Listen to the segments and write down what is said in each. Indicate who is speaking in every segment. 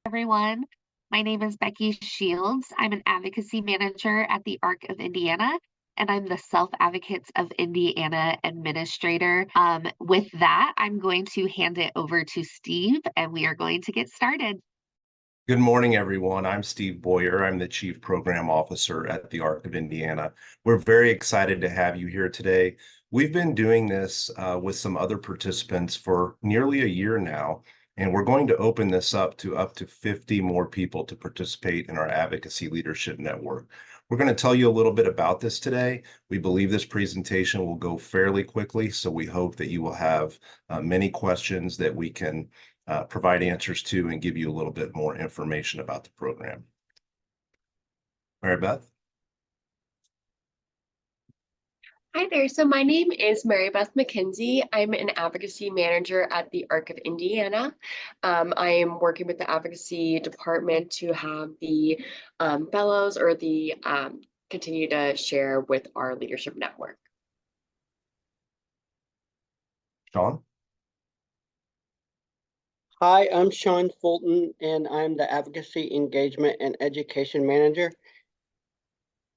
Speaker 1: Everyone. My name is Becky Shields. I'm an advocacy manager at the ARC of Indiana, and I'm the Self Advocates of Indiana administrator. With that, I'm going to hand it over to Steve, and we are going to get started.
Speaker 2: Good morning, everyone. I'm Steve Boyer. I'm the Chief Program Officer at the ARC of Indiana. We're very excited to have you here today. We've been doing this with some other participants for nearly a year now, and we're going to open this up to 50 more people to participate in our Advocacy Leadership Network. We're going to tell you a little bit about this today. We believe this presentation will go fairly quickly, so we hope that you will have many questions that we can provide answers to and give you a little bit more information about the program. Mary Beth?
Speaker 3: Hi there. So my name is Mary Beth McKenzie. I'm an advocacy manager at the ARC of Indiana. I am working with the advocacy department to have the fellows or the continue to share with our leadership network.
Speaker 2: Sean?
Speaker 4: Hi, I'm Sean Fulton, and I'm the Advocacy Engagement and Education Manager,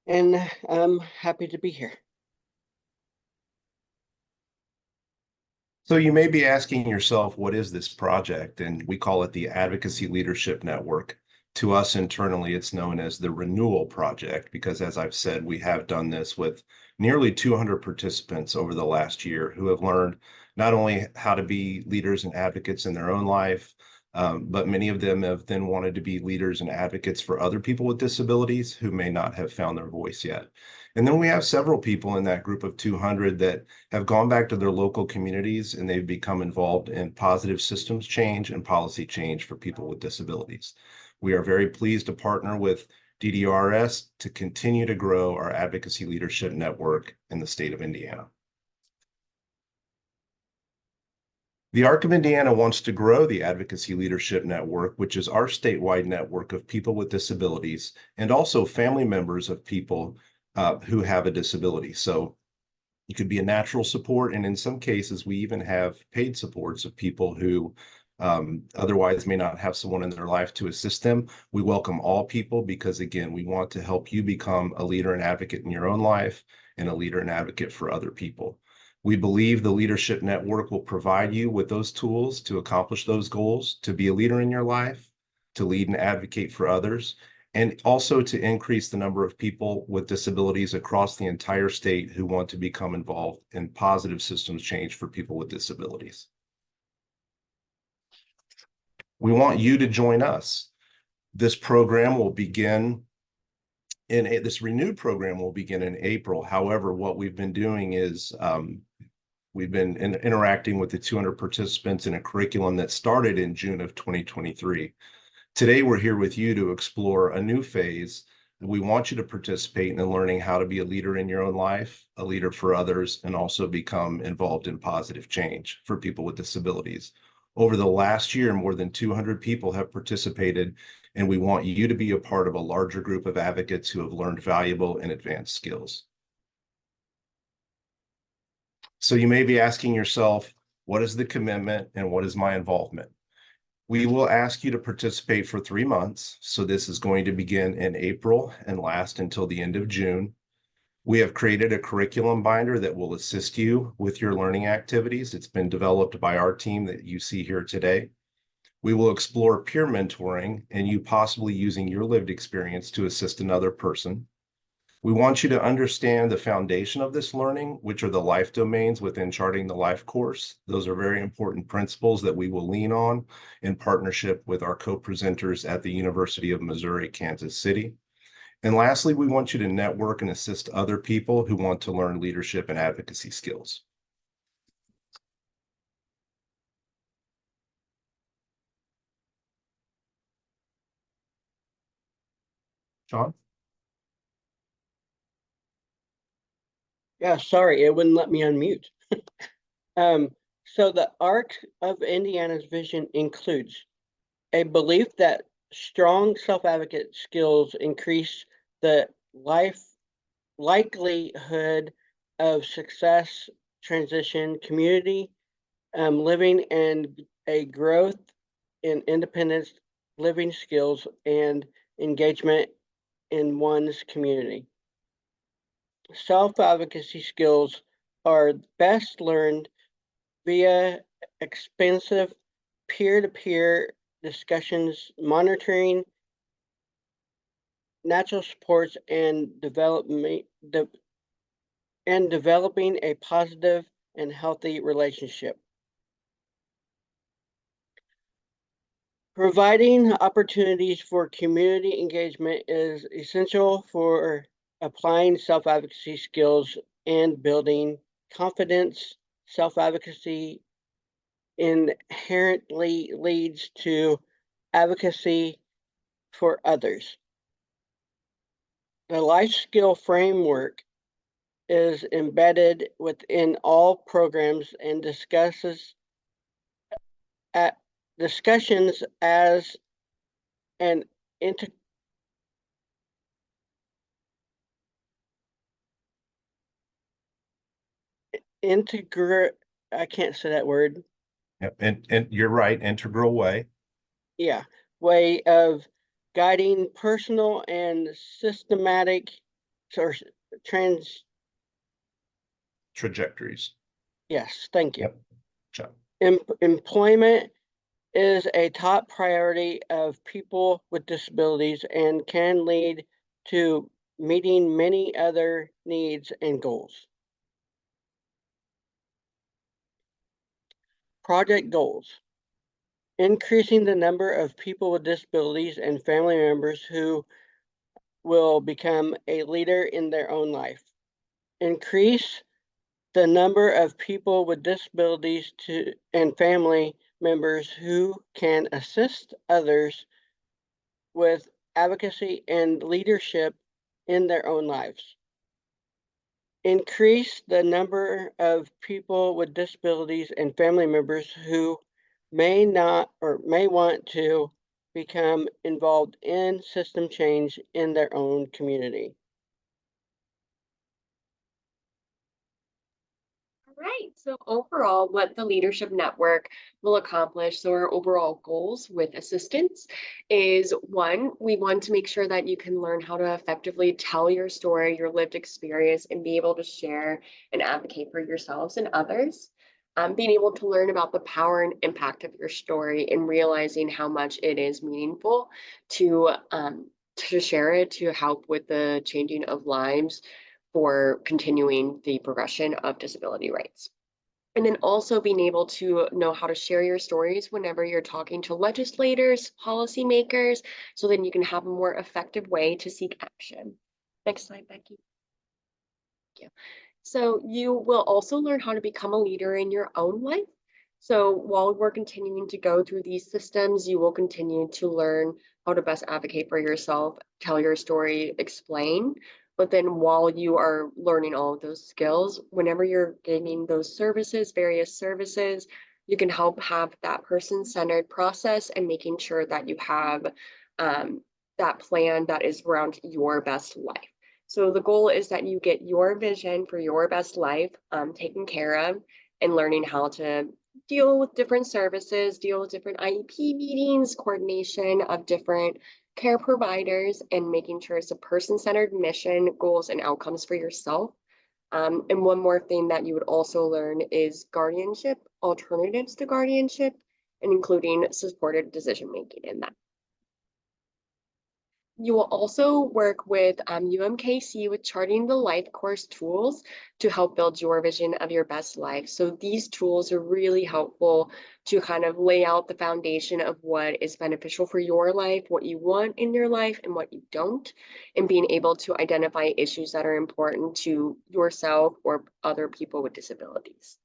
Speaker 4: and I'm happy to be here.
Speaker 2: So you may be asking yourself, what is this project? And we call it the Advocacy Leadership Network. To us internally, it's known as the Renewal Project, because as I've said, we have done this with nearly 200 participants over the last year who have learned not only how to be leaders and advocates in their own life, but many of them have then wanted to be leaders and advocates for other people with disabilities who may not have found their voice yet. And then we have several people in that group of 200 that have gone back to their local communities and they've become involved in positive systems change and policy change for people with disabilities. We are very pleased to partner with DDRS to continue to grow our advocacy leadership network in the state of Indiana. The ARC of Indiana wants to grow the Advocacy Leadership Network, which is our statewide network of people with disabilities and also family members of people who have a disability. So it could be a natural support, and in some cases, we even have paid supports of people who otherwise may not have someone in their life to assist them. We welcome all people because, again, we want to help you become a leader and advocate in your own life and a leader and advocate for other people. We believe the Leadership Network will provide you with those tools to accomplish those goals, to be a leader in your life, to lead and advocate for others, and also to increase the number of people with disabilities across the entire state who want to become involved in positive systems change for people with disabilities. We want you to join us. This program will begin this renewed program will begin in April. However, what we've been doing is we've been interacting with the 200 participants in a curriculum that started in June of 2023. Today, we're here with you to explore a new phase. We want you to participate in learning how to be a leader in your own life, a leader for others, and also become involved in positive change for people with disabilities. Over the last year, more than 200 people have participated, and we want you to be a part of a larger group of advocates who have learned valuable and advanced skills. So you may be asking yourself, what is the commitment and what is my involvement? We will ask you to participate for 3 months. So this is going to begin in April and last until the end of June. We have created a curriculum binder that will assist you with your learning activities. It's been developed by our team that you see here today. We will explore peer mentoring and you possibly using your lived experience to assist another person. We want you to understand the foundation of this learning, which are the life domains within Charting the Life course. Those are very important principles that we will lean on in partnership with our co-presenters at the University of Missouri, Kansas City. And lastly, we want you to network and assist other people who want to learn leadership and advocacy skills. Sean?
Speaker 4: Yeah, sorry, it wouldn't let me unmute. So the ARC of Indiana's vision includes a belief that strong self-advocate skills increase the likelihood of success, transition, community living, and a growth in independence living skills, and engagement in one's community. Self-advocacy skills are best learned via expensive peer-to-peer discussions, monitoring natural supports, and developing a positive and healthy relationship. Providing opportunities for community engagement is essential for applying self-advocacy skills and building confidence. Self-advocacy inherently leads to advocacy for others. The life skill framework is embedded within all programs and discussions as an I can't say that word.
Speaker 2: Yep. And you're right, integral way.
Speaker 4: Yeah, way of guiding personal and systematic or trans.
Speaker 2: Trajectories.
Speaker 4: Yes, thank you.
Speaker 2: Yep.
Speaker 4: Employment is a top priority of people with disabilities and can lead to meeting many other needs and goals. Project goals. Increasing the number of people with disabilities and family members who will become a leader in their own life. Increase the number of people with disabilities and family members who can assist others with advocacy and leadership in their own lives. Increase the number of people with disabilities and family members who may not or may want to become involved in system change in their own community.
Speaker 3: Right. So overall, what the Leadership Network will accomplish, so our overall goals with assistance is one, we want to make sure that you can learn how to effectively tell your story, your lived experience, and be able to share and advocate for yourselves and others. Being able to learn about the power and impact of your story and realizing how much it is meaningful to share it, to help with the changing of lives for continuing the progression of disability rights. And then also being able to know how to share your stories whenever you're talking to legislators, policymakers, so then you can have a more effective way to seek action. Next slide, Becky. Thank you. So you will also learn how to become a leader in your own life. So while we're continuing to go through these systems, you will continue to learn how to best advocate for yourself, tell your story, explain. But then while you are learning all of those skills, whenever you're gaining those services, various services, you can help have that person-centered process and making sure that you have that plan that is around your best life. So the goal is that you get your vision for your best life taken care of and learning how to deal with different services, deal with different IEP meetings, coordination of different care providers, and making sure it's a person-centered mission, goals, and outcomes for yourself. And one more thing that you would also learn is guardianship, alternatives to guardianship, and including supported decision-making in that. You will also work with UMKC with charting the life course tools to help build your vision of your best life. So these tools are really helpful to kind of lay out the foundation of what is beneficial for your life, what you want in your life and what you don't, and being able to identify issues that are important to yourself or other people with disabilities.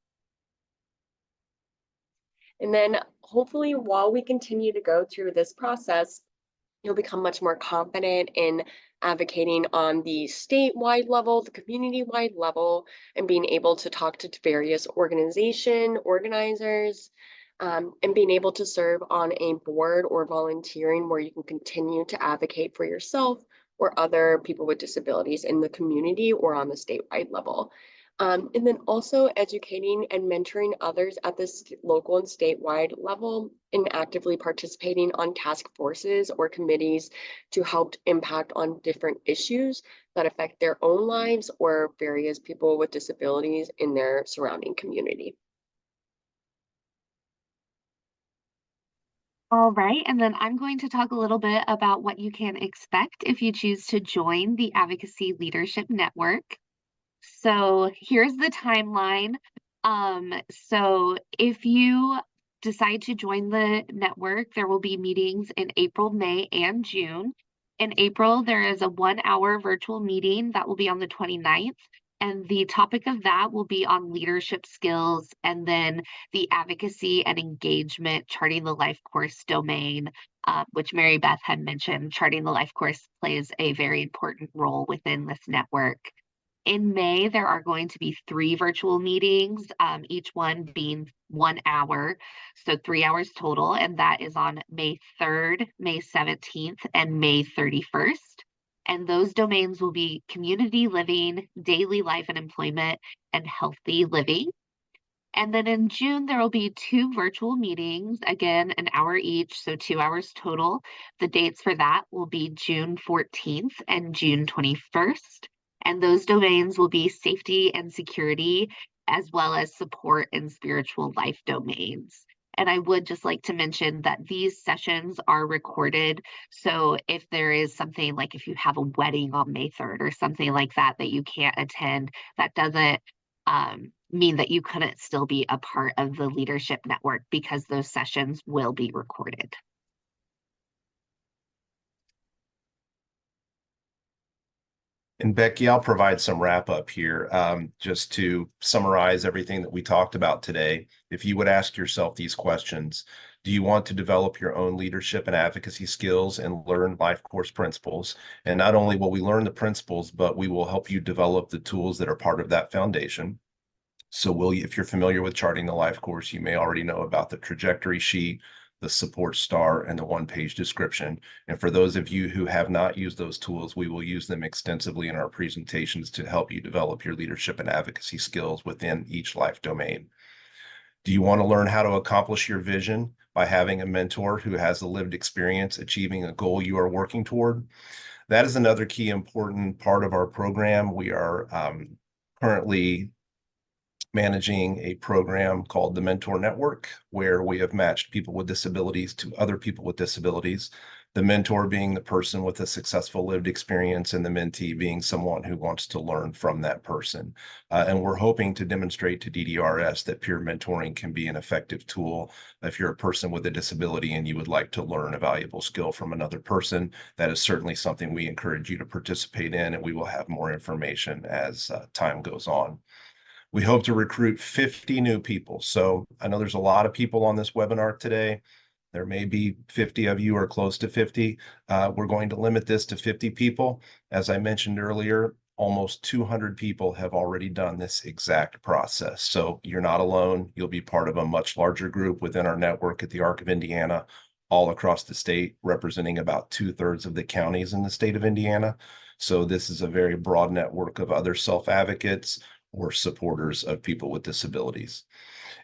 Speaker 3: And then hopefully while we continue to go through this process, you'll become much more confident in advocating on the statewide level, the community-wide level, and being able to talk to various organizers, and being able to serve on a board or volunteering where you can continue to advocate for yourself or other people with disabilities in the community or on the statewide level. And then also educating and mentoring others at the local and statewide level and actively participating on task forces or committees to help impact on different issues that affect their own lives or various people with disabilities in their surrounding community.
Speaker 1: All right, and then I'm going to talk a little bit about what you can expect if you choose to join the Advocacy Leadership Network. So here's the timeline. So if you decide to join the network, there will be meetings in April, May, and June. In April, there is a 1 hour virtual meeting that will be on the 29th. And the topic of that will be on leadership skills and then the advocacy and engagement, charting the life course domain, which Mary Beth had mentioned. Charting the life course plays a very important role within this network. In May, there are going to be 3 virtual meetings, each one being 1 hour, so 3 hours total, and that is on May 3rd, May 17th, and May 31st. And those domains will be community living, daily life and employment, and healthy living. And then in June, there will be 2 virtual meetings, again, an hour each, so 2 hours total. The dates for that will be June 14th and June 21st. And those domains will be safety and security, as well as support and spiritual life domains. And I would just like to mention that these sessions are recorded. So if there is something like if you have a wedding on May 3rd or something like that that you can't attend, that doesn't mean that you couldn't still be a part of the leadership network because those sessions will be recorded.
Speaker 2: And Becky, I'll provide some wrap up here just to summarize everything that we talked about today. If you would ask yourself these questions, do you want to develop your own leadership and advocacy skills and learn life course principles? And not only will we learn the principles, but we will help you develop the tools that are part of that foundation. So if you're familiar with charting the life course, you may already know about the trajectory sheet, the support star, and the one-page description. And for those of you who have not used those tools, we will use them extensively in our presentations to help you develop your leadership and advocacy skills within each life domain. Do you want to learn how to accomplish your vision by having a mentor who has a lived experience achieving a goal you are working toward? That is another key important part of our program. We are currently managing a program called the Mentor Network, where we have matched people with disabilities to other people with disabilities. The mentor being the person with a successful lived experience, and the mentee being someone who wants to learn from that person. And we're hoping to demonstrate to DDRS that peer mentoring can be an effective tool. If you're a person with a disability and you would like to learn a valuable skill from another person, that is certainly something we encourage you to participate in, and we will have more information as time goes on. We hope to recruit 50 new people. So I know there's a lot of people on this webinar today. There may be 50 of you or close to 50. We're going to limit this to 50 people. As I mentioned earlier, almost 200 people have already done this exact process. So you're not alone. You'll be part of a much larger group within our network at the Arc of Indiana, all across the state, representing about 2/3 of the counties in the state of Indiana. So this is a very broad network of other self-advocates or supporters of people with disabilities.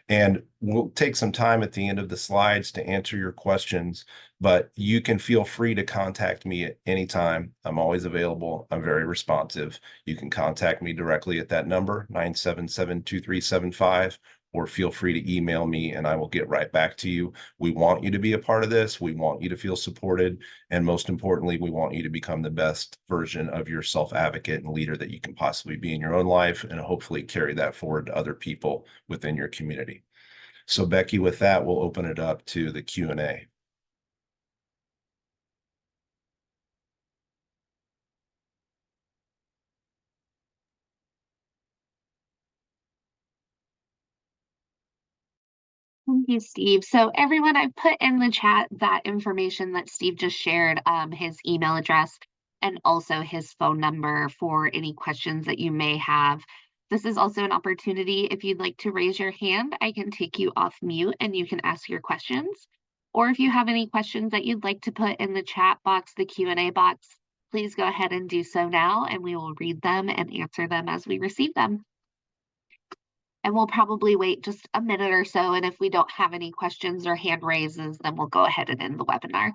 Speaker 2: And we'll take some time at the end of the slides to answer your questions, but you can feel free to contact me at any time. I'm always available. I'm very responsive. You can contact me directly at that number, 977-2375, or feel free to email me and I will get right back to you. We want you to be a part of this. We want you to feel supported. And most importantly, we want you to become the best version of your self-advocate and leader that you can possibly be in your own life, and hopefully carry that forward to other people within your community. So Becky, with that, we'll open it up to the Q&A.
Speaker 1: Thank you, Steve. So everyone, I put in the chat that information that Steve just shared, his email address and also his phone number for any questions that you may have. This is also an opportunity. If you'd like to raise your hand, I can take you off mute and you can ask your questions. Or if you have any questions that you'd like to put in the chat box, the Q&A box, please go ahead and do so now, and we will read them and answer them as we receive them. And we'll probably wait just a minute or so. And if we don't have any questions or hand raises, then we'll go ahead and end the webinar.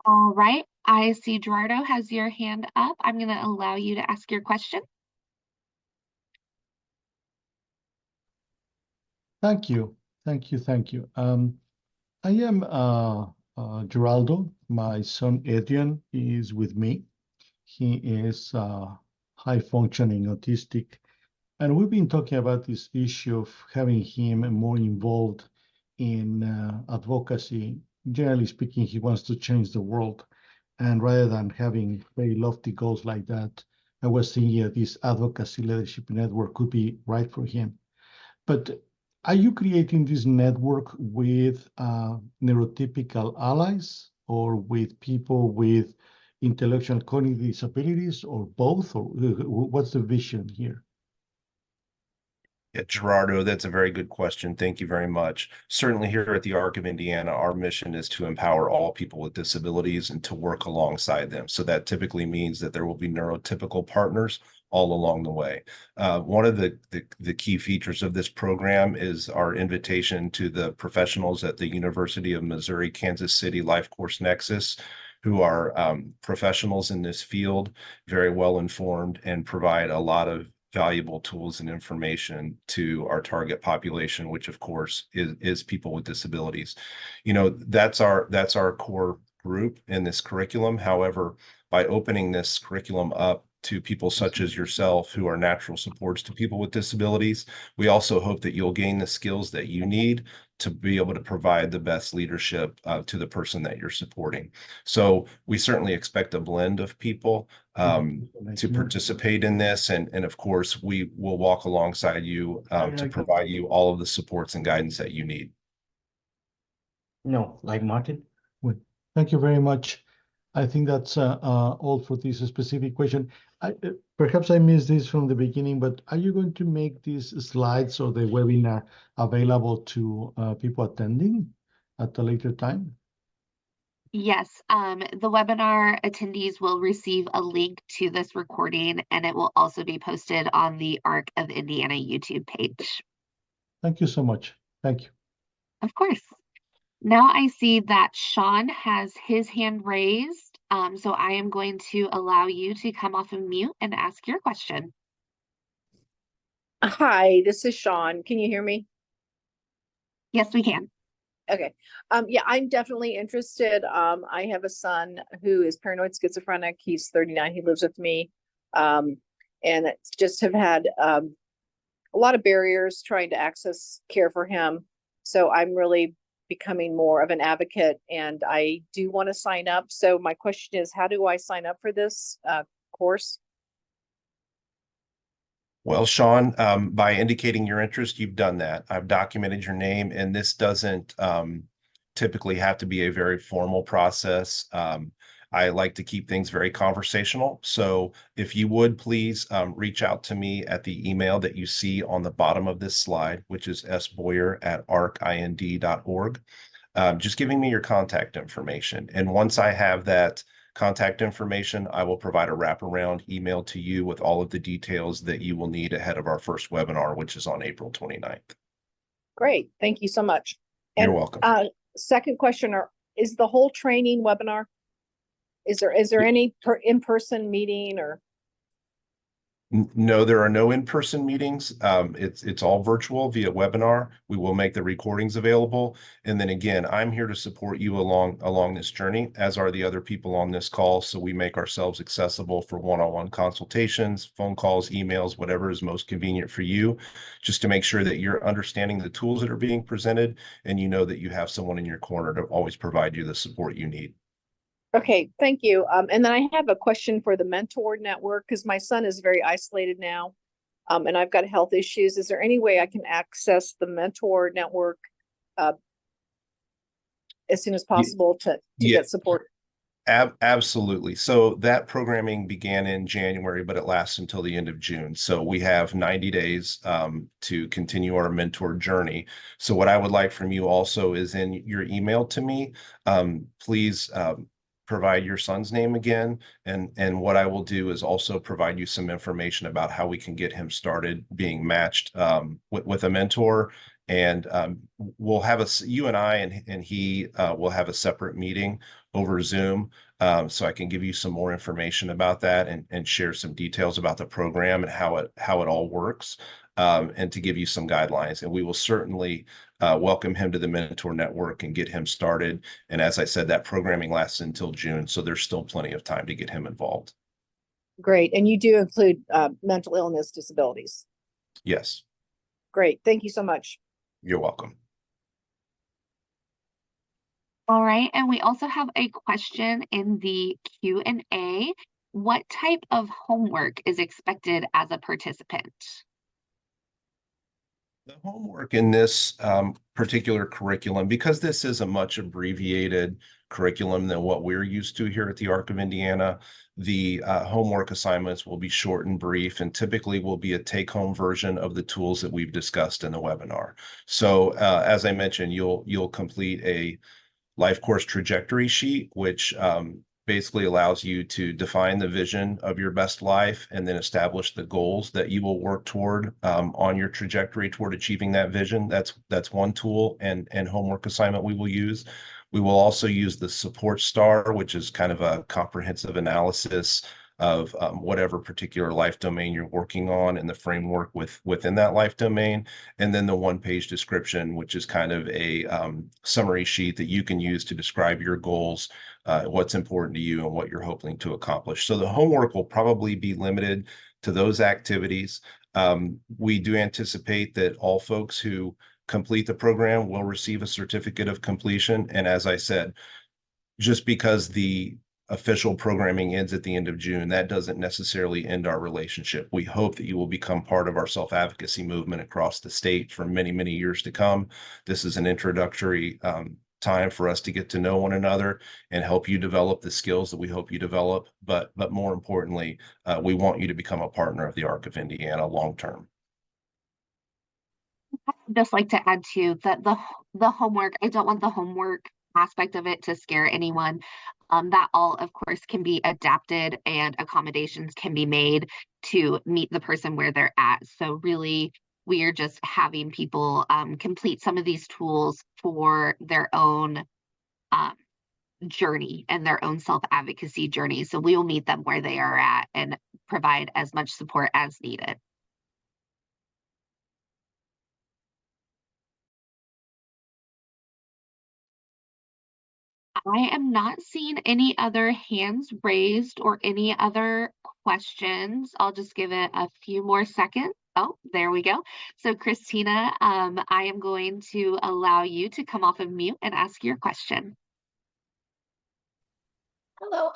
Speaker 1: All right, I see Gerardo has your hand up. I'm going to allow you to ask your question.
Speaker 5: Thank you. I am Geraldo. My son Adrian is with me. He is high functioning autistic. And we've been talking about this issue of having him more involved in advocacy. Generally speaking, he wants to change the world. And rather than having very lofty goals like that, I was thinking that this advocacy leadership network could be right for him. But are you creating this network with neurotypical allies or with people with intellectual cognitive disabilities or both? Or what's the vision here?
Speaker 2: Yeah, Gerardo, that's a very good question. Thank you very much. Certainly, here at the Arc of Indiana, our mission is to empower all people with disabilities and to work alongside them. So that typically means that there will be neurotypical partners all along the way. One of the key features of this program is our invitation to the professionals at the University of Missouri, Kansas City Life Course Nexus, who are professionals in this field, very well informed, and provide a lot of valuable tools and information to our target population, which of course is people with disabilities. You know, that's our core group in this curriculum. However, by opening this curriculum up to people such as yourself who are natural supports to people with disabilities, we also hope that you'll gain the skills that you need to be able to provide the best leadership to the person that you're supporting. So we certainly expect a blend of people to participate in this. And of course, we will walk alongside you to provide you all of the supports and guidance that you need.
Speaker 5: No, like Martin. Well, thank you very much. I think that's all for this specific question. Perhaps I missed this from the beginning, but are you going to make these slides or the webinar available to people attending at a later time?
Speaker 1: Yes, the webinar attendees will receive a link to this recording, and it will also be posted on the Arc of Indiana YouTube page.
Speaker 5: Thank you so much. Thank you.
Speaker 1: Of course. Now I see that Sean has his hand raised, so I am going to allow you to come off of mute and ask your question.
Speaker 6: Hi, this is Sean. Can you hear me?
Speaker 1: Yes, we can.
Speaker 6: Okay. Yeah, I'm definitely interested. I have a son who is paranoid schizophrenic. He's 39. He lives with me. And it's just have had a lot of barriers trying to access care for him. So I'm really becoming more of an advocate, and I do want to sign up. So my question is, how do I sign up for this course?
Speaker 2: Well, Sean, by indicating your interest, you've done that. I've documented your name, and this doesn't typically have to be a very formal process. I like to keep things very conversational. So if you would please reach out to me at the email that you see on the bottom of this slide, which is sboyer@arcind.org, just giving me your contact information. And once I have that contact information, I will provide a wraparound email to you with all of the details that you will need ahead of our first webinar, which is on April 29th.
Speaker 6: Great. Thank you so much.
Speaker 2: You're welcome.
Speaker 6: Second question, is the whole training webinar? Is there any in-person meeting or?
Speaker 2: No, there are no in-person meetings. It's all virtual via webinar. We will make the recordings available. And then again, I'm here to support you along this journey, as are the other people on this call. So we make ourselves accessible for one-on-one consultations, phone calls, emails, whatever is most convenient for you, just to make sure that you're understanding the tools that are being presented and you know that you have someone in your corner to always provide you the support you need.
Speaker 6: Okay, thank you. And then I have a question for the mentor network because my son is very isolated now. And I've got health issues. Is there any way I can access the mentor network uh, as soon as possible to
Speaker 2: Yeah,
Speaker 6: get support?
Speaker 2: absolutely. So that programming began in January, but it lasts until the end of June. So we have 90 days to continue our mentor journey. So what I would like from you also is in your email to me, please provide your son's name again. And what I will do is also provide you some information about how we can get him started being matched with a mentor. And we'll have you and I and he will have a separate meeting over Zoom, so I can give you some more information about that and share some details about the program and how it all works, and to give you some guidelines. And we will certainly welcome him to the Mentor Network and get him started. And as I said, that programming lasts until June, so there's still plenty of time to get him involved.
Speaker 6: Great. And you do include mental illness disabilities.
Speaker 2: Yes,
Speaker 6: Great. Thank you so much.
Speaker 2: you're welcome.
Speaker 1: All right, and we also have a question in the Q&A. What type of homework is expected as a participant?
Speaker 2: The homework in this particular curriculum, because this is a much abbreviated curriculum than what we're used to here at the Arc of Indiana, the homework assignments will be short and brief and typically will be a take-home version of the tools that we've discussed in the webinar. So as I mentioned, you'll complete a life course trajectory sheet, which basically allows you to define the vision of your best life and then establish the goals that you will work toward on your trajectory toward achieving that vision. That's one tool and homework assignment we will use. We will also use the support star, which is kind of a comprehensive analysis of whatever particular life domain you're working on and the framework within that life domain. And then the one-page description, which is kind of a summary sheet that you can use to describe your goals, what's important to you and what you're hoping to accomplish. So the homework will probably be limited to those activities. We do anticipate that all folks who complete the program will receive a certificate of completion. And as I said, just because the official programming ends at the end of June, that doesn't necessarily end our relationship. We hope that you will become part of our self-advocacy movement across the state for many, many years to come. This is an introductory time for us to get to know one another and help you develop the skills that we hope you develop. But more importantly, we want you to become a partner of the Arc of Indiana long term.
Speaker 1: I'd just like to add to that the homework, I don't want the homework aspect of it to scare anyone. That all, of course, can be adapted and accommodations can be made to meet the person where they're at. So really, we are just having people complete some of these tools for their own um, journey and their own self-advocacy journey. So we will meet them where they are at and provide as much support as needed. I am not seeing any other hands raised or any other questions. I'll just give it a few more seconds. Oh, there we go. So Christina, I am going to allow you to come off of mute and ask your question.
Speaker 7: Hello.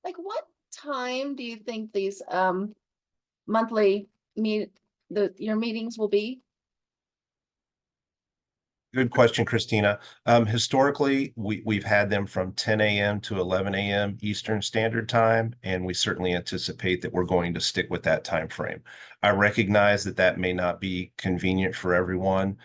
Speaker 7: Like what time do you think these monthly your meetings will be?
Speaker 2: Good question, Christina. Historically, we've had them from 10 a.m. to 11 a.m. Eastern Standard Time, and we certainly anticipate that we're going to stick with that time frame. I recognize that that may not be convenient for everyone.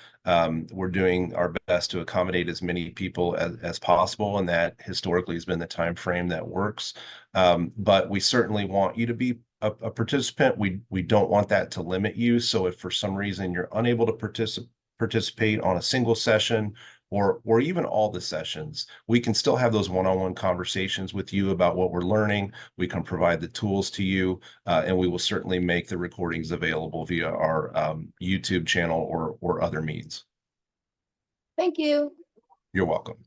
Speaker 2: We're doing our best to accommodate as many people as possible, and that historically has been the time frame that works. But we certainly want you to be a participant. We don't want that to limit you. So if for some reason you're unable to participate on a single session or even all the sessions, we can still have those one-on-one conversations with you about what we're learning. We can provide the tools to you, and we will certainly make the recordings available via our YouTube channel or other means.
Speaker 7: Thank you.
Speaker 2: You're welcome.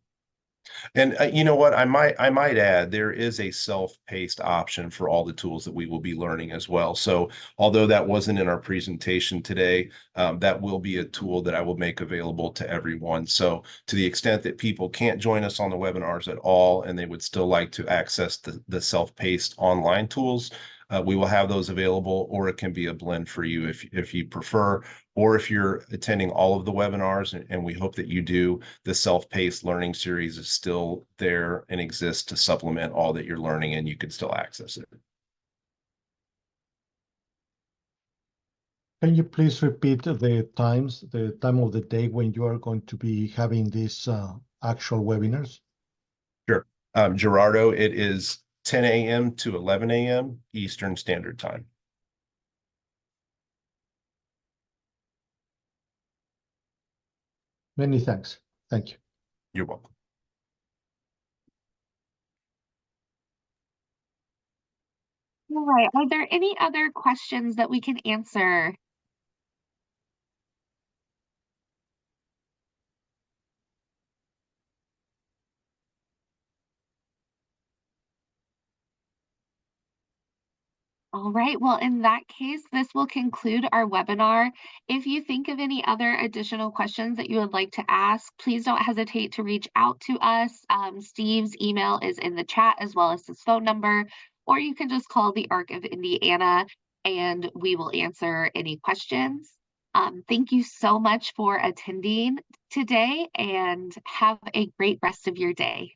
Speaker 2: And you know what? I might add there is a self-paced option for all the tools that we will be learning as well. So although that wasn't in our presentation today, that will be a tool that I will make available to everyone. So to the extent that people can't join us on the webinars at all and they would still like to access the self-paced online tools, we will have those available, or it can be a blend for you if you prefer, or if you're attending all of the webinars, and we hope that you do, the self-paced learning series is still there and exists to supplement all that you're learning, and you can still access it.
Speaker 5: Can you please repeat the time of the day when you are going to be having these actual webinars?
Speaker 2: Sure. Gerardo, it is 10 a.m. to 11 a.m. Eastern Standard Time.
Speaker 5: Many thanks. Thank you.
Speaker 2: You're welcome.
Speaker 1: All right. Are there any other questions that we can answer? All right, well, in that case, this will conclude our webinar. If you think of any other additional questions that you would like to ask, please don't hesitate to reach out to us. Steve's email is in the chat as well as his phone number, or you can just call the ARC of Indiana and we will answer any questions. Thank you so much for attending today and have a great rest of your day.